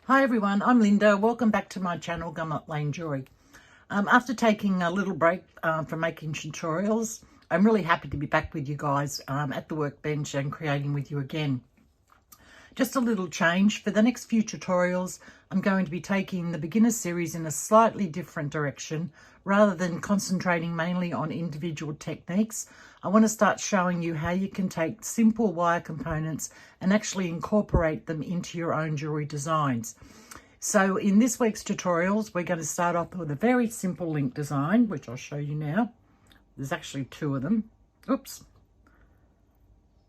Hi everyone, I'm Linda. Welcome back to my channel, Gumnut Jewellery. After taking a little break from making tutorials, I'm really happy to be back with you guys at the workbench and creating with you again. Just a little change. For the next few tutorials, I'm going to be taking the beginner series in a slightly different direction. Rather than concentrating mainly on individual techniques, I want to start showing you how you can take simple wire components and actually incorporate them into your own jewellery designs. So in this week's tutorials, we're going to start off with a very simple link design, which I'll show you now. There's actually two of them. Oops.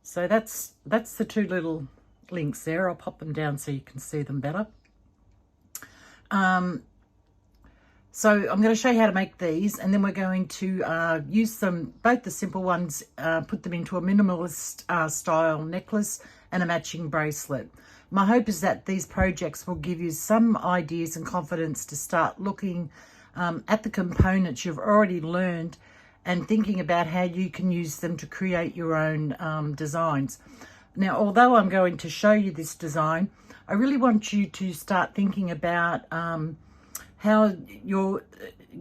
So that's the two little links there. I'll pop them down so you can see them better. So I'm going to show you how to make these, and then we're going to use them, both the simple ones, put them into a minimalist style necklace and a matching bracelet. My hope is that these projects will give you some ideas and confidence to start looking at the components you've already learned and thinking about how you can use them to create your own designs. Now, although I'm going to show you this design, I really want you to start thinking about how you're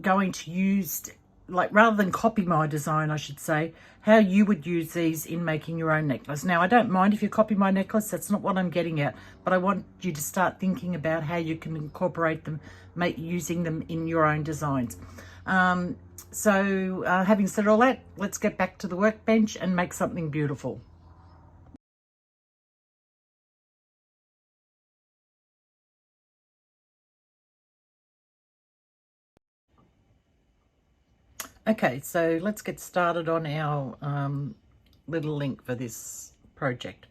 going to use, like, rather than copy my design, I should say, how you would use these in making your own necklace. Now, I don't mind if you copy my necklace, that's not what I'm getting at, but I want you to start thinking about how you can incorporate them, using them in your own designs. Having said all that, let's get back to the workbench and make something beautiful. Okay, so let's get started on our little link for this project.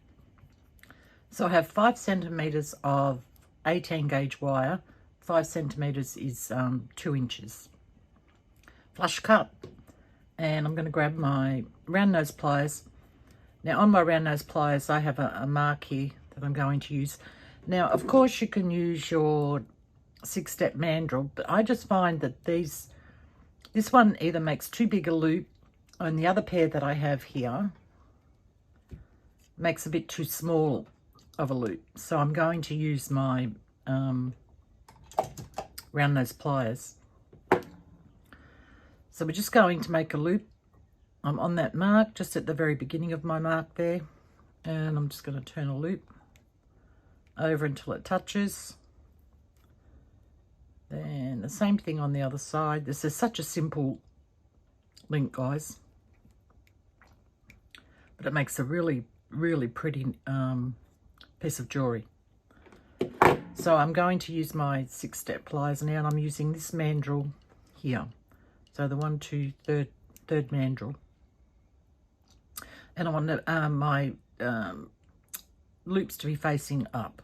So I have 5 centimeters of 18 gauge wire. 5 centimeters is 2 inches. Flush cut, and I'm going to grab my round nose pliers. Now on my round nose pliers, I have a mark here that I'm going to use. Now, of course, you can use your 6-step mandrel, but I just find that this one either makes too big a loop, and the other pair that I have here makes a bit too small of a loop. So I'm going to use my round nose pliers. So we're just going to make a loop. I'm on that mark, just at the very beginning of my mark there, and I'm just going to turn a loop over until it touches. Then the same thing on the other side. This is such a simple link, guys, but it makes a really, really pretty piece of jewellery. So I'm going to use my 6-step pliers now, and I'm using this mandrel here. So the 1, 2, third mandrel. And I want my loops to be facing up.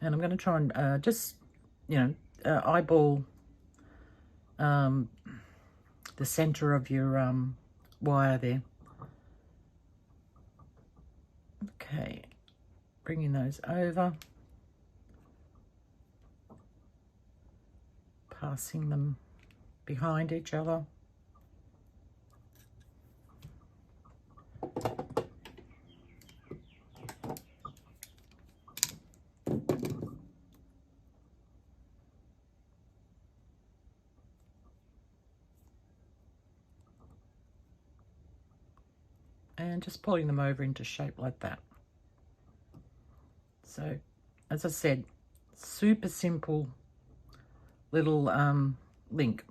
And I'm going to try and just, eyeball the center of your wire there. Okay, bringing those over, passing them behind each other. And just pulling them over into shape like that. So, as I said, super simple little link.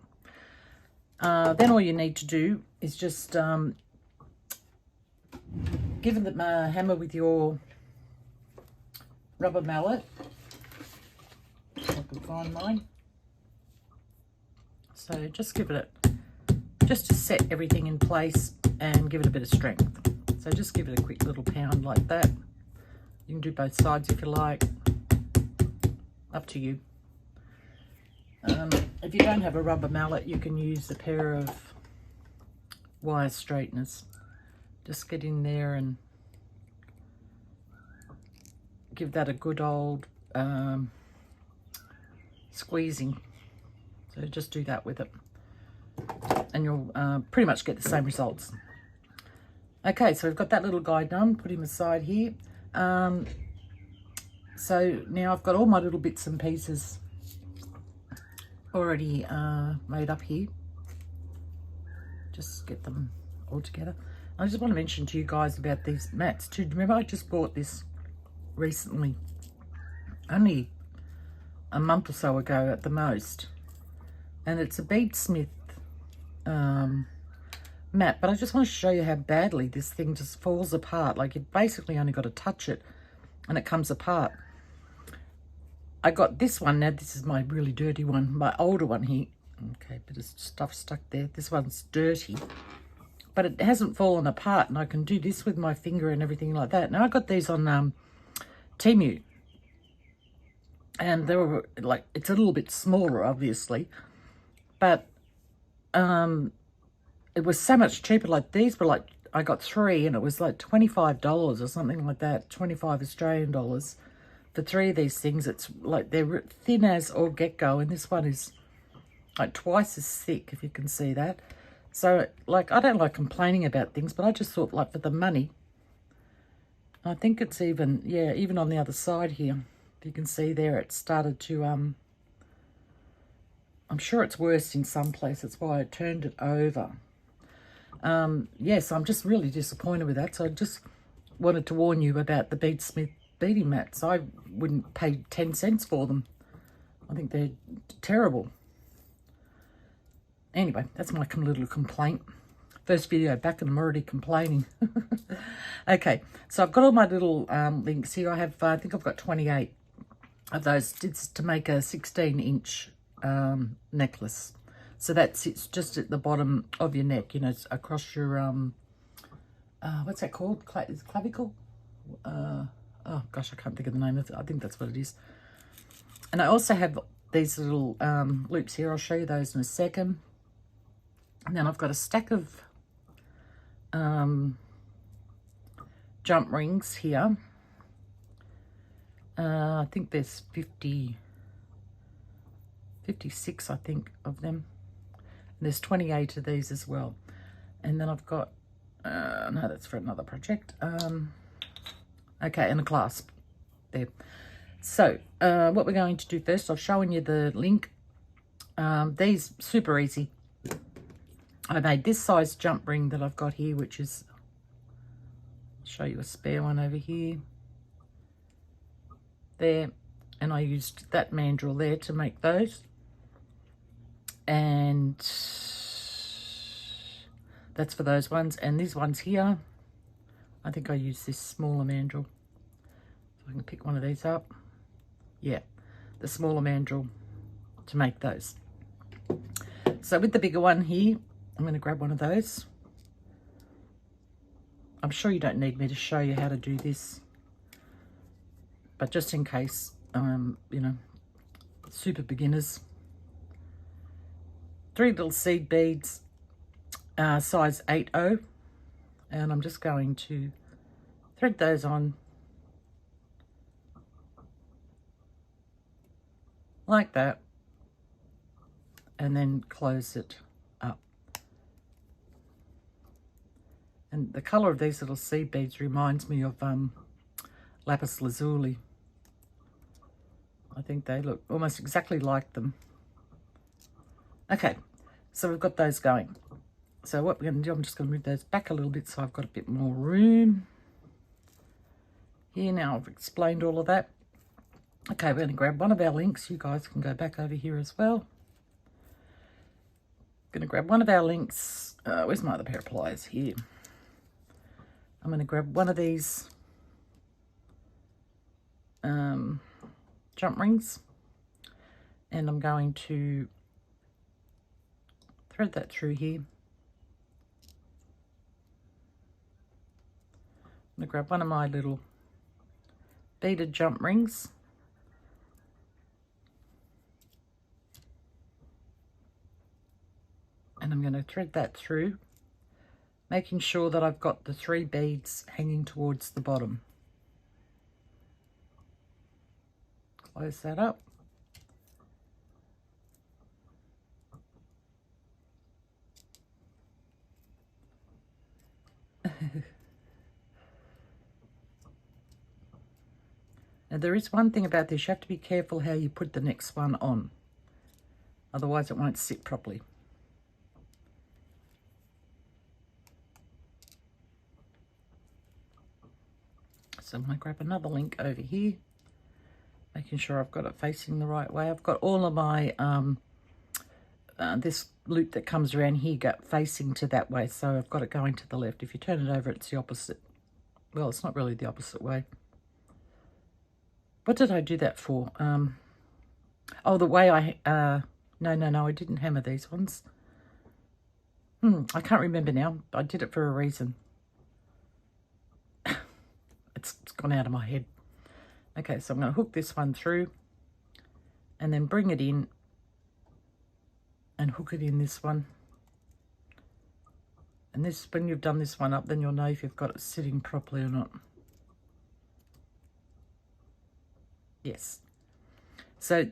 Then all you need to do is just give it the hammer with your rubber mallet. If I can find mine. So just give it just to set everything in place and give it a bit of strength. So just give it a quick little pound like that. You can do both sides if you like, up to you. If you don't have a rubber mallet, you can use a pair of wire straighteners. Just get in there and give that a good old squeezing. So just do that with it, and you'll pretty much get the same results. Okay, so we've got that little guy done. Put him aside here. So now I've got all my little bits and pieces already made up here. Just get them all together. I just want to mention to you guys about these mats too. Remember, I just bought this recently, only a month or so ago at the most, and it's a beadsmith mat, but I just want to show you how badly this thing just falls apart. Like, you basically only got to touch it and it comes apart. I got this one. Now this is my really dirty one, my older one here. Okay, bit of stuff stuck there. This one's dirty, but it hasn't fallen apart, and I can do this with my finger and everything like that. Now I got these on Temu, and they were like, it's a little bit smaller obviously, but it was so much cheaper. Like, these were like, I got 3 and it was like $25 or something like that, 25 Australian dollars for 3 of these things. It's like, they're thin as all get-go, and this one is like twice as thick, if you can see that. So, like, I don't like complaining about things, but I just thought, like, for the money, I think it's even, yeah, even on the other side here, if you can see there, it started to, I'm sure it's worse in some places. That's why I turned it over. Yes, I'm just really disappointed with that. So I just wanted to warn you about the Beadsmith beading mats. I wouldn't pay 10 cents for them. I think they're terrible. Anyway, that's my little complaint. First video back and I'm already complaining. Okay, so I've got all my little links here. I have, I think I've got 28 of those. It's to make a 16-inch necklace. So that sits just at the bottom of your neck, you know, across your, what's that called? Is it clavicle? Oh gosh, I can't think of the name of it. I think that's what it is. And I also have these little loops here. I'll show you those in a second. And then I've got a stack of jump rings here. I think there's 56, I think, of them. And there's 28 of these as well. And then I've got, no, that's for another project. Okay, and a clasp there. So what we're going to do first, I've shown you the link. These, super easy. I made this size jump ring that I've got here, which is, I'll show you a spare one over here. There, and I used that mandrel there to make those. And that's for those ones. And these ones here, I think I use this smaller mandrel. So I can pick one of these up. Yeah, the smaller mandrel to make those. So with the bigger one here, I'm going to grab one of those. I'm sure you don't need me to show you how to do this, but just in case, you know, super beginners. 3 little seed beads, size 8/0, and I'm just going to thread those on like that, and then close it up. And the colour of these little seed beads reminds me of lapis lazuli. I think they look almost exactly like them. Okay, so we've got those going. So what we're going to do, I'm just going to move those back a little bit so I've got a bit more room. Here, now I've explained all of that. Okay, we're going to grab one of our links. You guys can go back over here as well. Going to grab one of our links. Where's my other pair of pliers? Here. I'm going to grab one of these jump rings, and I'm going to thread that through here. I'm going to grab one of my little beaded jump rings, and I'm going to thread that through, making sure that I've got the 3 beads hanging towards the bottom. Close that up. Now there is one thing about this, you have to be careful how you put the next one on, otherwise it won't sit properly. So I'm going to grab another link over here, making sure I've got it facing the right way. I've got all of my, this loop that comes around here facing to that way, so I've got it going to the left. If you turn it over, it's the opposite. Well, it's not really the opposite way. What did I do that for? Oh, the way no, I didn't hammer these ones. I can't remember now. I did it for a reason. It's gone out of my head. Okay, so I'm going to hook this one through and then bring it in and hook it in this one. And this, when you've done this one up, then you'll know if you've got it sitting properly or not. Yes. So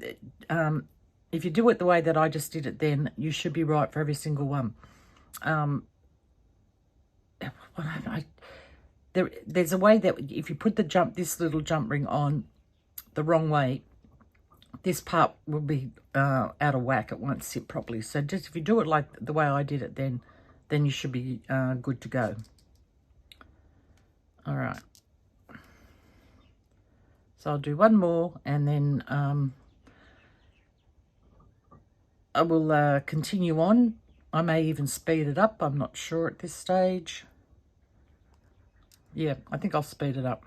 if you do it the way that I just did it, then you should be right for every single one. There's a way that if you put this little jump ring on the wrong way, this part will be out of whack. It won't sit properly. So just if you do it like the way I did it, then you should be good to go. All right. So I'll do one more, and then I will continue on. I may even speed it up. I'm not sure at this stage. Yeah, I think I'll speed it up.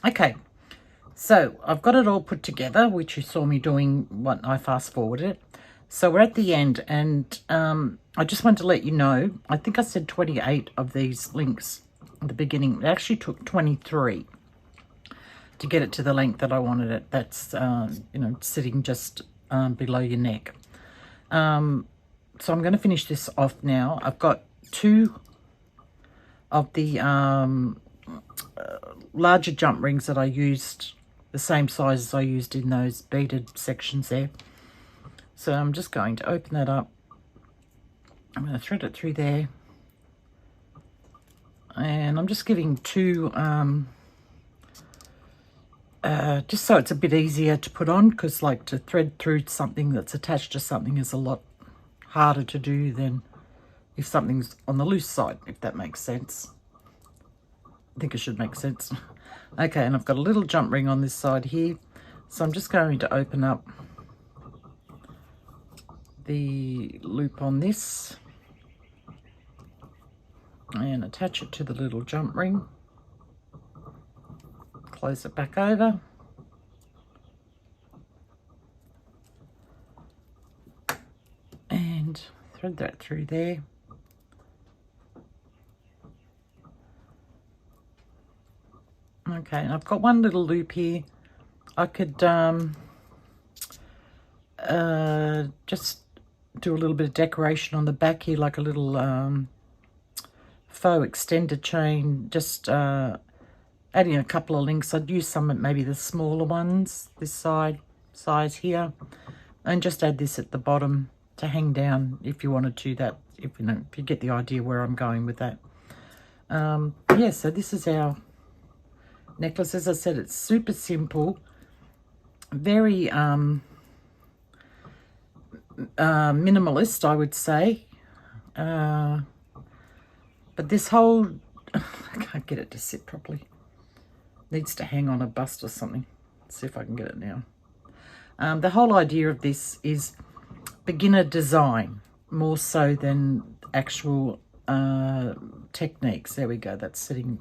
Okay, so I've got it all put together, which you saw me doing when I fast forwarded. So we're at the end, and I just want to let you know, I think I said 28 of these links at the beginning. It actually took 23 to get it to the length that I wanted it. That's, you know, sitting just below your neck. So I'm going to finish this off now. I've got 2 of the larger jump rings that I used, the same size as I used in those beaded sections there. So I'm just going to open that up. I'm going to thread it through there. And I'm just giving 2, just so it's a bit easier to put on, because like to thread through something that's attached to something is a lot harder to do than if something's on the loose side, if that makes sense. I think it should make sense. Okay, and I've got a little jump ring on this side here. So I'm just going to open up the loop on this and attach it to the little jump ring. Close it back over. And thread that through there. Okay, and I've got one little loop here. I could just do a little bit of decoration on the back here, like a little faux extender chain, just adding a couple of links. I'd use some, maybe the smaller ones, this size here, and just add this at the bottom to hang down if you wanted to. That, if you get the idea where I'm going with that. Yeah, so this is our necklace. As I said, it's super simple, very minimalist, I would say. But this whole, I can't get it to sit properly. Needs to hang on a bust or something. Let's see if I can get it now. The whole idea of this is beginner design, more so than actual techniques. There we go. That's sitting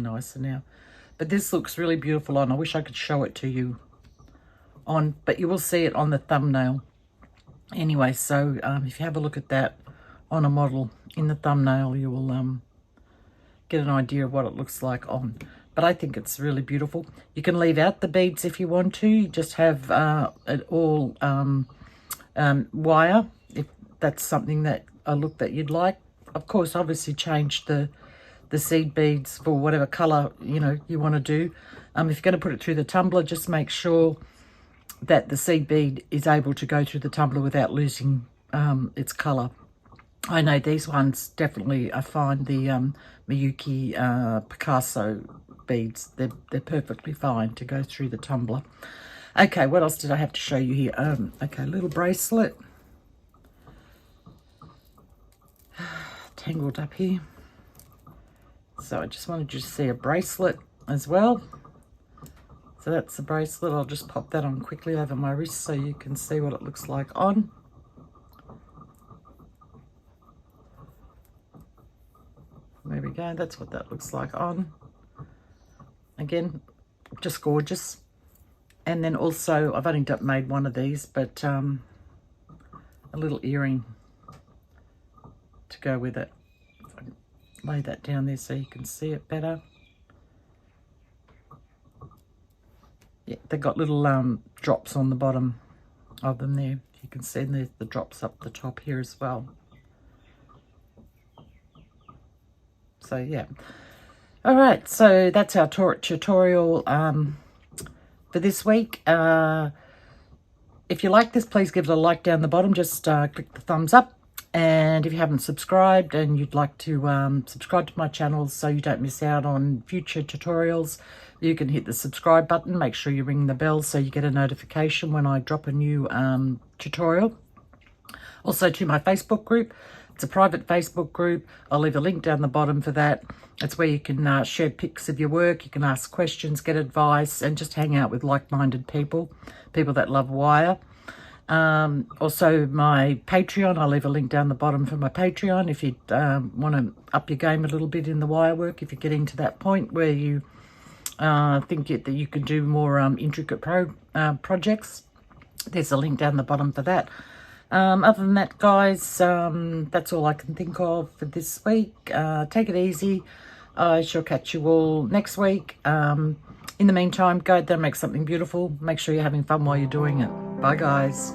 nicer now. But this looks really beautiful on. I wish I could show it to you on, but you will see it on the thumbnail. Anyway, so if you have a look at that on a model in the thumbnail, you will get an idea of what it looks like on. But I think it's really beautiful. You can leave out the beads if you want to. You just have it all wire, if that's something that a look that you'd like. Of course, obviously change the seed beads for whatever color you want to do. If you're going to put it through the tumbler, just make sure that the seed bead is able to go through the tumbler without losing its color. I know these ones definitely, I find the Miyuki Picasso beads, they're perfectly fine to go through the tumbler. Okay, what else did I have to show you here? Okay, little bracelet. Tangled up here. So I just wanted you to see a bracelet as well. So that's the bracelet. I'll just pop that on quickly over my wrist so you can see what it looks like on. There we go. That's what that looks like on. Again, just gorgeous. And then also, I've only made one of these, but a little earring to go with it. If I can lay that down there so you can see it better. Yeah, they've got little drops on the bottom of them there. You can see there's the drops up the top here as well. So yeah. All right, so that's our tutorial for this week. If you like this, please give it a like down the bottom. Just click the thumbs up. And if you haven't subscribed and you'd like to subscribe to my channel so you don't miss out on future tutorials, you can hit the subscribe button. Make sure you ring the bell so you get a notification when I drop a new tutorial. Also to my Facebook group. It's a private Facebook group. I'll leave a link down the bottom for that. It's where you can share pics of your work. You can ask questions, get advice, and just hang out with like-minded people that love wire. Also my Patreon, I'll leave a link down the bottom for my Patreon if you want to up your game a little bit in the wire work. If you're getting to that point where you think that you can do more intricate projects, there's a link down the bottom for that. Other than that, guys, that's all I can think of for this week. Take it easy. I shall catch you all next week. In the meantime, go out there and make something beautiful. Make sure you're having fun while you're doing it. Bye, guys.